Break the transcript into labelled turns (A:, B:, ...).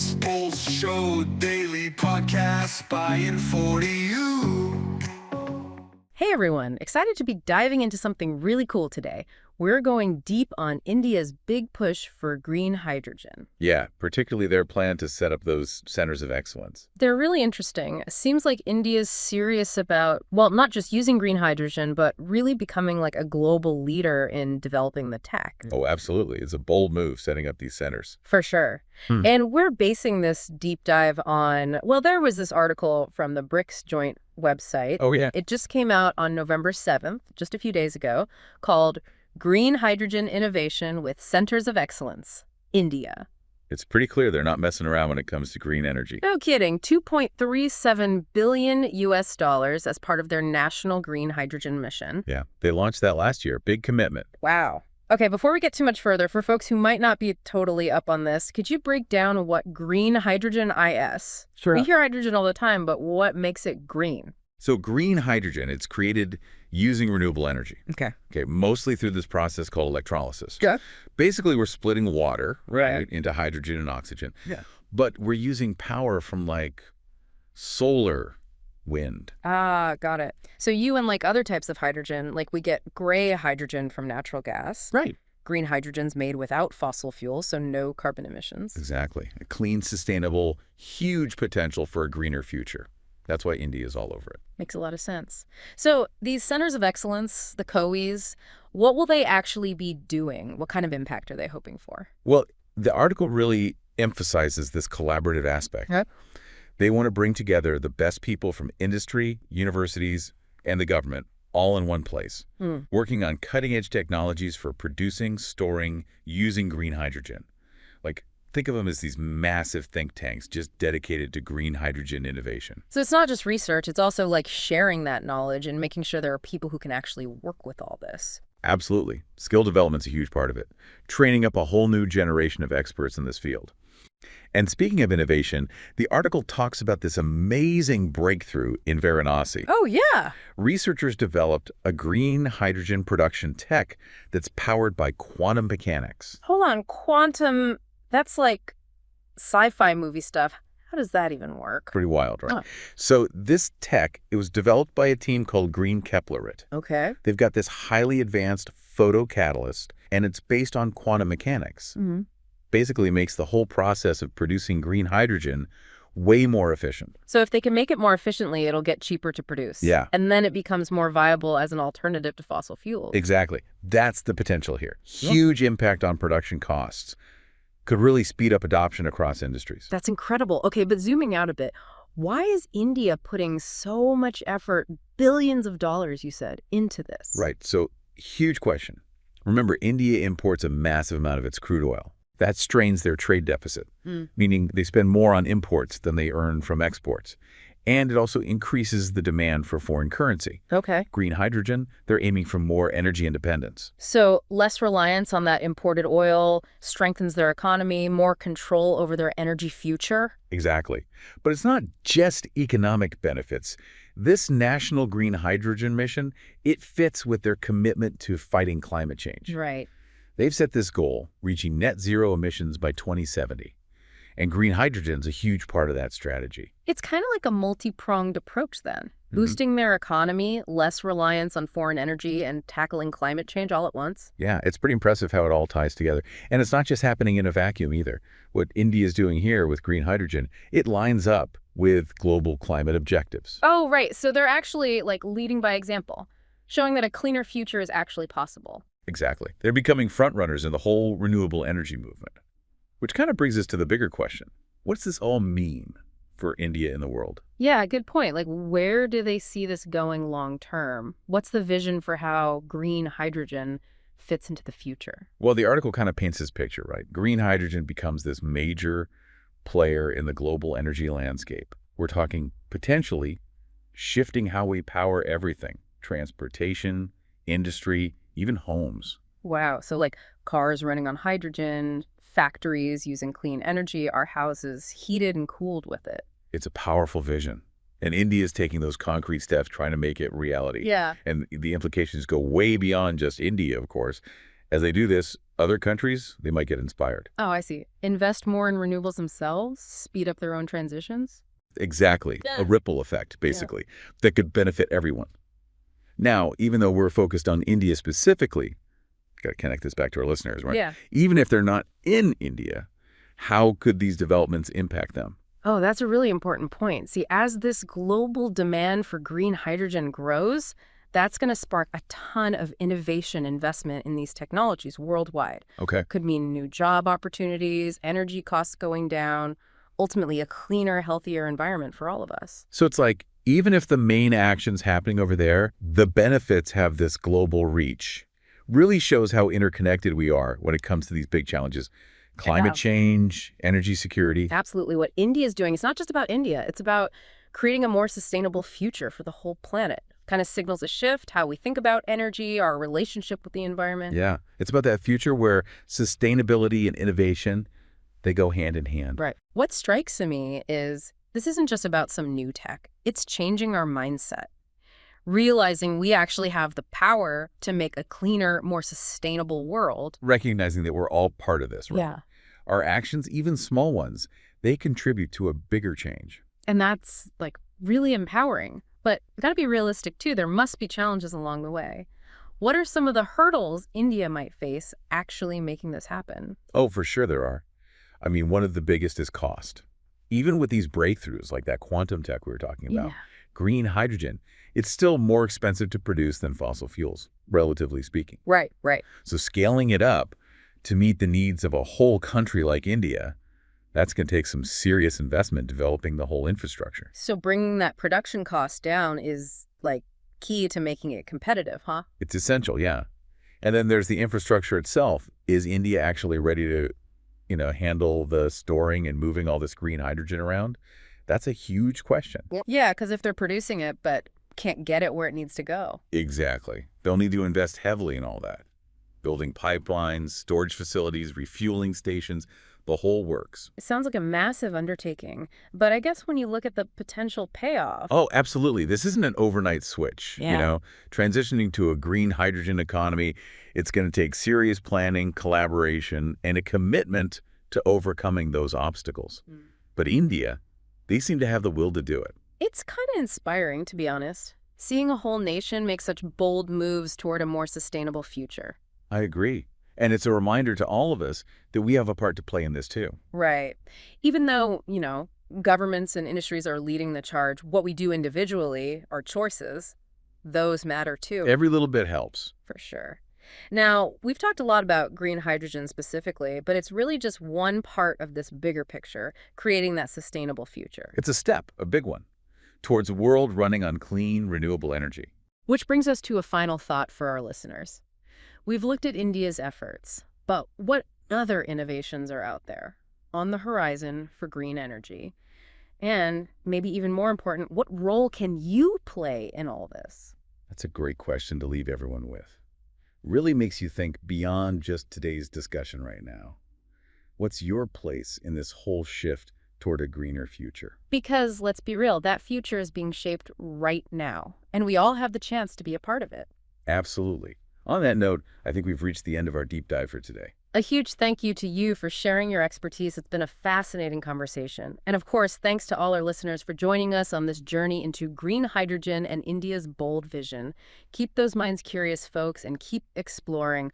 A: Principles Show daily podcast by and for you.
B: Hey everyone, excited to be diving into something really cool today. We're going deep on India's big push for green hydrogen.
C: Yeah, particularly their plan to set up those centers of excellence.
B: They're really interesting. Seems like India's serious about, well, not just using green hydrogen, but really becoming like a global leader in developing the tech.
C: Oh, absolutely. It's a bold move setting up these centers.
B: For sure. And we're basing this deep dive on, well, there was this article from the BRICS joint website.
C: Oh, yeah.
B: It just came out on November 7th, just a few days ago, called Green Hydrogen Innovation with Centers of Excellence, India.
C: It's pretty clear they're not messing around when it comes to green energy.
B: No kidding. $2.37 billion as part of their national green hydrogen mission.
C: Yeah, they launched that last year. Big commitment.
B: Wow. Okay, before we get too much further, for folks who might not be totally up on this, could you break down what green hydrogen is?
D: Sure.
B: We hear hydrogen all the time, but what makes it green?
C: So green hydrogen, it's created using renewable energy.
D: Okay.
C: Okay, mostly through this process called electrolysis.
D: Yeah.
C: Basically, we're splitting water
D: Right.
C: into hydrogen and oxygen.
D: Yeah.
C: But we're using power from like solar, wind.
B: Ah, got it. So you and like other types of hydrogen, like we get gray hydrogen from natural gas.
C: Right.
B: Green hydrogen's made without fossil fuels, so no carbon emissions.
C: Exactly. A clean, sustainable, huge potential for a greener future. That's why India is all over it.
B: Makes a lot of sense. So these centers of excellence, the CoEs, what will they actually be doing? What kind of impact are they hoping for?
C: Well, the article really emphasizes this collaborative aspect.
B: Yep.
C: They want to bring together the best people from industry, universities, and the government all in one place, working on cutting-edge technologies for producing, storing, using green hydrogen. Like, think of them as these massive think tanks just dedicated to green hydrogen innovation.
B: So it's not just research, it's also like sharing that knowledge and making sure there are people who can actually work with all this.
C: Absolutely. Skill development's a huge part of it. Training up a whole new generation of experts in this field. And speaking of innovation, the article talks about this amazing breakthrough in Varanasi.
B: Oh, yeah.
C: Researchers developed a green hydrogen production tech that's powered by quantum mechanics.
B: Hold on, quantum, that's like sci-fi movie stuff. How does that even work?
C: Pretty wild, right?
B: Huh.
C: So this tech, it was developed by a team called Green Keplerit.
B: Okay.
C: They've got this highly advanced photocatalyst, and it's based on quantum mechanics. Basically makes the whole process of producing green hydrogen way more efficient.
B: So if they can make it more efficiently, it'll get cheaper to produce.
C: Yeah.
B: And then it becomes more viable as an alternative to fossil fuels.
C: Exactly. That's the potential here. Huge impact on production costs. Could really speed up adoption across industries.
B: That's incredible. Okay, but zooming out a bit, why is India putting so much effort, billions of dollars, you said, into this?
C: Right. So huge question. Remember, India imports a massive amount of its crude oil. That strains their trade deficit, meaning they spend more on imports than they earn from exports. And it also increases the demand for foreign currency.
B: Okay.
C: Green hydrogen, they're aiming for more energy independence.
B: So less reliance on that imported oil strengthens their economy, more control over their energy future.
C: Exactly. But it's not just economic benefits. This national green hydrogen mission, it fits with their commitment to fighting climate change.
B: Right.
C: They've set this goal, reaching net zero emissions by 2070. And green hydrogen's a huge part of that strategy.
B: It's kind of like a multi-pronged approach then. Boosting their economy, less reliance on foreign energy, and tackling climate change all at once.
C: Yeah, it's pretty impressive how it all ties together. And it's not just happening in a vacuum either. What India is doing here with green hydrogen, it lines up with global climate objectives.
B: Oh, right. So they're actually like leading by example, showing that a cleaner future is actually possible.
C: Exactly. They're becoming frontrunners in the whole renewable energy movement. Which kind of brings us to the bigger question. What does this all mean for India in the world?
B: Yeah, good point. Like, where do they see this going long term? What's the vision for how green hydrogen fits into the future?
C: Well, the article kind of paints this picture, right? Green hydrogen becomes this major player in the global energy landscape. We're talking potentially shifting how we power everything. Transportation, industry, even homes.
B: Wow. So like cars running on hydrogen, factories using clean energy, our houses heated and cooled with it.
C: It's a powerful vision. And India is taking those concrete steps, trying to make it reality.
B: Yeah.
C: And the implications go way beyond just India, of course. As they do this, Other countries, they might get inspired.
B: Oh, I see. Invest more in renewables themselves, speed up their own transitions?
C: Exactly.
B: Yeah.
C: A ripple effect, basically, that could benefit everyone. Now, even though we're focused on India specifically, got to connect this back to our listeners, right?
B: Yeah.
C: Even if they're not in India, how could these developments impact them?
B: Oh, that's a really important point. See, as this global demand for green hydrogen grows, that's going to spark a ton of innovation investment in these technologies worldwide.
C: Okay.
B: Could mean new job opportunities, energy costs going down, ultimately a cleaner, healthier environment for all of us.
C: So it's like, even if the main action's happening over there, the benefits have this global reach. Really shows how interconnected we are when it comes to these big challenges. Climate change, energy security.
B: Absolutely. What India is doing, it's not just about India. It's about creating a more sustainable future for the whole planet. Kind of signals a shift, how we think about energy, our relationship with the environment.
C: Yeah. It's about that future where sustainability and innovation, they go hand in hand.
B: Right. What strikes me is this isn't just about some new tech. It's changing our mindset. Realizing we actually have the power to make a cleaner, more sustainable world.
C: Recognizing that we're all part of this, right?
B: Yeah.
C: Our actions, even small ones, they contribute to a bigger change.
B: And that's like really empowering. But we got to be realistic too. There must be challenges along the way. What are some of the hurdles India might face actually making this happen?
C: Oh, for sure there are. I mean, one of the biggest is cost. Even with these breakthroughs like that quantum tech we were talking about, green hydrogen, it's still more expensive to produce than fossil fuels, relatively speaking.
B: Right.
C: So scaling it up to meet the needs of a whole country like India, that's going to take some serious investment developing the whole infrastructure.
B: So bringing that production cost down is like key to making it competitive, huh?
C: It's essential, yeah. And then there's the infrastructure itself. Is India actually ready to, handle the storing and moving all this green hydrogen around? That's a huge question.
B: Yeah, because if they're producing it but can't get it where it needs to go.
C: Exactly. They'll need to invest heavily in all that. Building pipelines, storage facilities, refueling stations, the whole works.
B: It sounds like a massive undertaking, but I guess when you look at the potential payoff...
C: Oh, absolutely. This isn't an overnight switch.
B: Yeah.
C: Transitioning to a green hydrogen economy, it's going to take serious planning, collaboration, and a commitment to overcoming those obstacles. But India, they seem to have the will to do it.
B: It's kind of inspiring, to be honest, seeing a whole nation make such bold moves toward a more sustainable future.
C: I agree. And it's a reminder to all of us that we have a part to play in this too.
B: Right. Even though, governments and industries are leading the charge, what we do individually, our choices, those matter too.
C: Every little bit helps.
B: For sure. Now, we've talked a lot about green hydrogen specifically, but it's really just one part of this bigger picture, creating that sustainable future.
C: It's a step, a big one, towards a world running on clean, renewable energy.
B: Which brings us to a final thought for our listeners. We've looked at India's efforts, but what other innovations are out there on the horizon for green energy? And maybe even more important, what role can you play in all this?
C: That's a great question to leave everyone with. Really makes you think beyond just today's discussion right now. What's your place in this whole shift toward a greener future?
B: Because let's be real, that future is being shaped right now, and we all have the chance to be a part of it.
C: Absolutely. On that note, I think we've reached the end of our deep dive for today.
B: A huge thank you to you for sharing your expertise. It's been a fascinating conversation. And of course, thanks to all our listeners for joining us on this journey into green hydrogen and India's bold vision. Keep those minds curious, folks, and keep exploring.